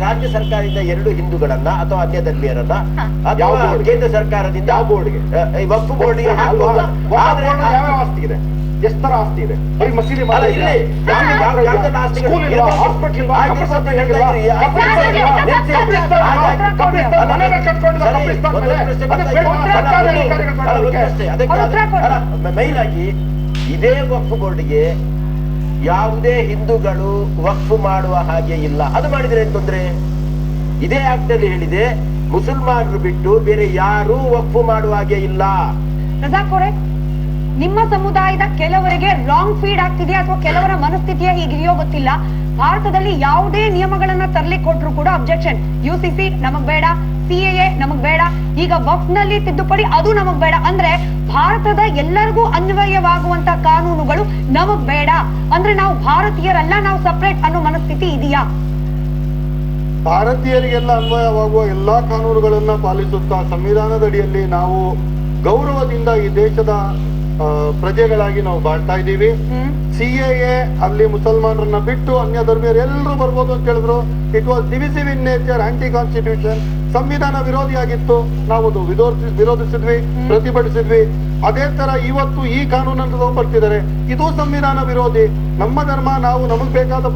ರಾಜ್ಯ ಸರ್ಕಾರದಿಂದ 2 ಹಿಂದೂಗಳನ್ನ ಅಥವಾ ಅನ್ಯ ಧರ್ಮೀಯರನ್ನ ಅಥವಾ ಕೇಂದ್ರ ಸರ್ಕಾರದಿಂದ ವಕ್ಫ್ ಬೋರ್ಡ್ಗೆ ಯಾವ ಆಸ್ತಿ ಇದೆ, ಎಷ್ಟು ತರ ಆಸ್ತಿ ಇದೆ? ಬರೀ ಮಸೀದಿ ಮೈಲಾಗಿ ಇದೇ ವಕ್ಫ್ ಬೋರ್ಡ್ಗೆ ಯಾವುದೇ ಹಿಂದೂಗಳು ವಕ್ಫ್ ಮಾಡುವ ಹಾಗೆ ಇಲ್ಲ. ಅದು ಮಾಡಿದ್ರೆ ಏನ್ ತೊಂದ್ರೆ? ಇದೇ ಆಕ್ಟ್ ಅಲ್ಲಿ ಹೇಳಿದೆ, ಮುಸಲ್ಮಾನರು ಬಿಟ್ಟು ಬೇರೆ ಯಾರೂ ವಕ್ಫ್ ಮಾಡುವ ಹಾಗೆ ಇಲ್ಲ. ರಜಾಕ್ ಅವರೇ, ನಿಮ್ಮ ಸಮುದಾಯದ ಕೆಲವರಿಗೆ ರಾಂಗ್ ಫೀಡ್ ಆಗ್ತಿದೆಯಾ ಅಥವಾ ಕೆಲವರ ಮನಸ್ಥಿತಿಯ ಹೀಗಿದೆಯೋ ಗೊತ್ತಿಲ್ಲ. ಭಾರತದಲ್ಲಿ ಯಾವುದೇ ನಿಯಮಗಳನ್ನ ತರಲಿಕ್ಕೆ ಕೊಟ್ಟರು ಕೂಡ ಅಬ್ಜೆಕ್ಷನ್. UCC ನಮಗ್ ಬೇಡ, CAA ನಮಗ್ ಬೇಡ, ಈಗ ವಕ್ಫ್ ನಲ್ಲಿ ತಿದ್ದುಪಡಿ ಅದು ನಮಗ್ ಬೇಡ. ಅಂದ್ರೆ ಭಾರತದ ಎಲ್ಲರಿಗೂ ಅನ್ವಯವಾಗುವಂತ ಕಾನೂನುಗಳು ನಮಗ್ ಬೇಡ ಅಂದ್ರೆ ನಾವು ಭಾರತೀಯರಲ್ಲ, ನಾವು ಸಪರೇಟ್ ಅನ್ನೋ ಮನಸ್ಥಿತಿ ಇದೆಯಾ? ಭಾರತೀಯರಿಗೆಲ್ಲ ಅನ್ವಯವಾಗುವ ಎಲ್ಲಾ ಕಾನೂನುಗಳನ್ನ ಪಾಲಿಸುತ್ತಾ ಸಂವಿಧಾನದಡಿಯಲ್ಲಿ ನಾವು ಗೌರವದಿಂದ ಈ ದೇಶದ ಪ್ರಜೆಗಳಾಗಿ ನಾವು ಬಾಳ್ತಾ ಇದ್ದೀವಿ. CAA ಅಲ್ಲಿ ಮುಸಲ್ಮಾನರನ್ನ ಬಿಟ್ಟು ಅನ್ಯ ಧರ್ಮೀಯರು ಎಲ್ಲರೂ ಬರ್ಬೋದು ಅಂತ ಹೇಳಿದ್ರು. It was divisive in nature, anti constitution, ಸಂವಿಧಾನ ವಿರೋಧಿಯಾಗಿತ್ತು. ನಾವು ಅದು ವಿರೋಧಿಸಿದ್ವಿ, ಪ್ರತಿಭಟಿಸಿದ್ವಿ. ಅದೇ ತರ ಇವತ್ತು ಈ ಕಾನೂನನ್ನು ತಗೊಂಡ್ಬರ್ತಿದ್ದಾರೆ, ಇದು ಸಂವಿಧಾನ ವಿರೋಧಿ. ನಮ್ಮ ಧರ್ಮ ನಾವು ನಮಗ್ ಬೇಕಾದ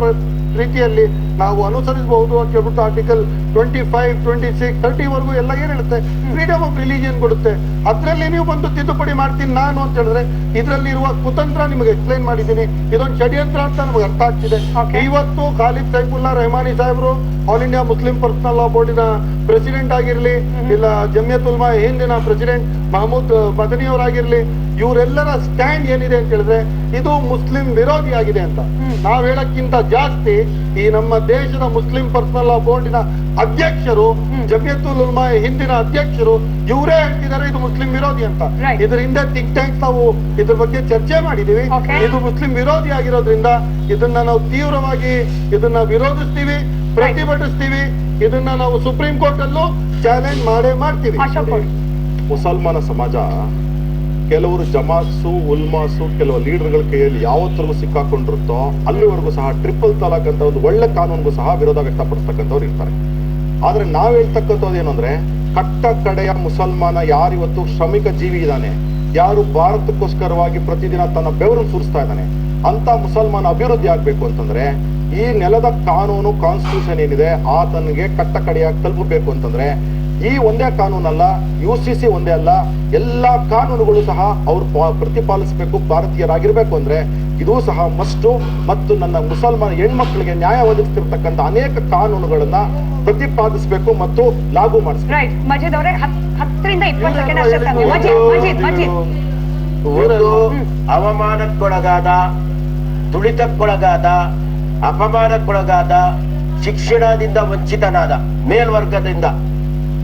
ರೀತಿಯಲ್ಲಿ ನಾವು ಅನುಸರಿಸಬಹುದು ಅಂತ ಹೇಳ್ಬಿಟ್ಟು ಆರ್ಟಿಕಲ್ 25, 26, 30 ವರೆಗೂ ಎಲ್ಲ ಏನ್ ಹೇಳುತ್ತೆ, ಫ್ರೀಡಮ್ ಆಫ್ ರಿಲಿಜಿಯನ್ ಕೊಡುತ್ತೆ. ಅದ್ರಲ್ಲಿ ನೀವು ಬಂದು ತಿದ್ದುಪಡಿ ಮಾಡ್ತೀನಿ ನಾನು ಅಂತ ಹೇಳಿದ್ರೆ ಇದರಲ್ಲಿ ಇರುವ ಕುತಂತ್ರ ನಿಮಗೆ ಎಕ್ಸ್ಪ್ಲೈನ್ ಮಾಡಿದ್ದೀನಿ. ಇದೊಂದು ಷಡ್ಯಂತ್ರ ಅಂತ ನಮಗೆ ಅರ್ಥ ಆಗ್ತಿದೆ. ಇವತ್ತು ಖಾಲಿದ್ ಸೈಫುಲ್ಲಾ ರೆಹಮಾನಿ ಸಾಹೇಬ್ರು all India Muslim personal law ಬೋರ್ಡಿನ ಪ್ರೆಸಿಡೆಂಟ್ ಆಗಿರ್ಲಿ, ಇಲ್ಲ ಜಮಿಯತ್ ಉಲ್ಮಾ ಹಿಂದಿನ ಪ್ರೆಸಿಡೆಂಟ್ ಮಹಮೂದ್ ಮದನಿ ಅವರಾಗಿರ್ಲಿ, ಇವರೆಲ್ಲರ ಸ್ಟ್ಯಾಂಡ್ ಏನಿದೆ ಅಂತ ಹೇಳಿದ್ರೆ ಇದು ಮುಸ್ಲಿಂ ವಿರೋಧಿ ಆಗಿದೆ ಅಂತ. ನಾವ್ ಹೇಳಕ್ಕಿಂತ ಜಾಸ್ತಿ ಈ ನಮ್ಮ ದೇಶದ ಮುಸ್ಲಿಂ ಪರ್ಸನಲ್ ಲಾ ಬೋರ್ಡಿನ ಅಧ್ಯಕ್ಷರು, ಜಮಿಯತುಲ್ ಉಲ್ಮಾ ಹಿಂದಿನ ಅಧ್ಯಕ್ಷರು ಇವರೇ ಹೇಳ್ತಿದ್ದಾರೆ ಇದು ಮುಸ್ಲಿಂ ವಿರೋಧಿ ಅಂತ. ಇದ್ರ ಹಿಂದೆ ಥಿಂಕ್ ಟ್ಯಾಂಕ್ ನಾವು ಇದ್ರ ಬಗ್ಗೆ ಚರ್ಚೆ ಮಾಡಿದೀವಿ. ಇದು ಮುಸ್ಲಿಂ ವಿರೋಧಿ ಆಗಿರೋದ್ರಿಂದ ಇದನ್ನ ನಾವು ತೀವ್ರವಾಗಿ ಇದನ್ನ ವಿರೋಧಿಸ್ತೀವಿ, ಪ್ರತಿಭಟಿಸ್ತೀವಿ. ಇದನ್ನ ನಾವು ಸುಪ್ರೀಂ ಕೋರ್ಟ್ ಅಲ್ಲೂ ಚಾಲೆಂಜ್ ಮಾಡೇ ಮಾಡ್ತೀವಿ. ಮುಸಲ್ಮಾನ ಸಮಾಜ ಕೆಲವರು ಜಮಾತ್ಸು, ಉಲ್ಮಾಸು, ಕೆಲವು ಲೀಡರ್ಗಳ ಕೈಯಲ್ಲಿ ಯಾವತ್ತರೆಗೂ ಸಿಕ್ಕಾಕೊಂಡಿರುತ್ತೋ ಅಲ್ಲಿವರೆಗೂ ಸಹ ಟ್ರಿಪಲ್ ತಲಾಕ್ ಅಂತ ಒಂದು ಒಳ್ಳೆ ಕಾನೂನಿಗೂ ಸಹ ವಿರೋಧ ವ್ಯಕ್ತಪಡಿಸ್ತಕ್ಕಂಥವ್ರು ಇರ್ತಾರೆ. ಆದ್ರೆ ನಾವ್ ಹೇಳ್ತಕ್ಕಂಥದ್ದು ಏನು ಅಂದ್ರೆ, ಕಟ್ಟ ಕಡೆಯ ಮುಸಲ್ಮಾನ ಯಾರಿವತ್ತು ಶ್ರಮಿಕ ಜೀವಿ ಇದ್ದಾನೆ, ಯಾರು ಭಾರತಕ್ಕೋಸ್ಕರವಾಗಿ ಪ್ರತಿದಿನ ತನ್ನ ಬೆವರನ್ನು ಸುರಿಸ್ತಾ ಇದ್ದಾನೆ, ಅಂತ ಮುಸಲ್ಮಾನ ಅಭಿವೃದ್ಧಿ ಆಗ್ಬೇಕು ಅಂತಂದ್ರೆ ಈ ನೆಲದ ಕಾನೂನು, ಕಾನ್ಸ್ಟಿಟ್ಯೂಷನ್ ಏನಿದೆ ಆತನಿಗೆ ಕಟ್ಟ ಕಡೆಯಾಗಿ ತಲುಪಬೇಕು ಅಂತಂದ್ರೆ ಈ ಒಂದೇ ಕಾನೂನಲ್ಲ, UCC ಒಂದೇ ಅಲ್ಲ, ಎಲ್ಲಾ ಕಾನೂನುಗಳು ಸಹ ಅವ್ರು ಪ್ರತಿಪಾಲಿಸಬೇಕು, ಭಾರತೀಯರಾಗಿರ್ಬೇಕು ಅಂದ್ರೆ ಇದೂ ಸಹ ಮಸ್ಟು. ಮತ್ತು ನನ್ನ ಮುಸಲ್ಮಾನ ಹೆಣ್ಮಕ್ಳಿಗೆ ನ್ಯಾಯ ಒದಗಿಸ್ತಿರ್ತಕ್ಕಂಥ ಅನೇಕ ಕಾನೂನುಗಳನ್ನ ಪ್ರತಿಪಾದಿಸಬೇಕು ಮತ್ತು ಲಾಗು ಮಾಡಿಸ್ಬೇಕು. ಮಜೀದ್ ಅವರೇ 10ರಿಂದ 20 ಸೆಕೆಂಡ್ ಅಷ್ಟೇ. ಒಂದು ಅವಮಾನಕ್ಕೊಳಗಾದ, ತುಳಿತಕ್ಕೊಳಗಾದ, ಅಪಮಾನಕ್ಕೊಳಗಾದ, ಶಿಕ್ಷಣದಿಂದ ವಂಚಿತನಾದ ಮೇಲ್ವರ್ಗದಿಂದ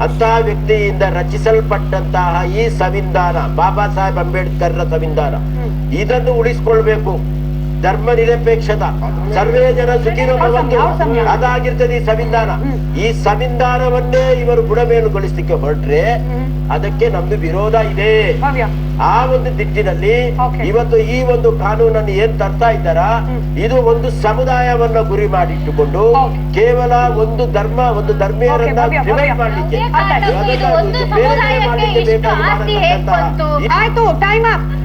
ಅಂತಹ ವ್ಯಕ್ತಿಯಿಂದ ರಚಿಸಲ್ಪಟ್ಟಂತಹ ಈ ಸಂವಿಧಾನ, ಬಾಬಾ ಸಾಹೇಬ್ ಅಂಬೇಡ್ಕರ್ ಸಂವಿಧಾನ, ಇದನ್ನು ಉಳಿಸಿಕೊಳ್ಬೇಕು. ಧರ್ಮ ನಿರಪೇಕ್ಷತ, ಸರ್ವೇ ಜನ ಸುಖಿನೋ ಭವಂತು ಅದಾಗಿರ್ತದೆ ಈ ಸಂವಿಧಾನ. ಈ ಸಂವಿಧಾನವನ್ನೇ ಇವರು ಬುಡಮೇಲುಗೊಳಿಸಲಿಕ್ಕೆ ಹೊರಟ್ರೆ ಅದಕ್ಕೆ ನಮ್ದು ವಿರೋಧ ಇದೆ. ಆ ಒಂದು ದಿಟ್ಟಿನಲ್ಲಿ ಇವತ್ತು ಈ ಒಂದು ಕಾನೂನನ್ನು ಏನ್ ತರ್ತಾ ಇದ್ದಾರ, ಇದು ಒಂದು ಸಮುದಾಯವನ್ನ ಗುರಿ ಮಾಡಿಟ್ಟುಕೊಂಡು ಕೇವಲ ಒಂದು ಧರ್ಮ, ಒಂದು ಧರ್ಮೀಯರನ್ನ ಡಿವೈಡ್ ಮಾಡ್ಲಿಕ್ಕೆ ಆಯ್ತು. Time up.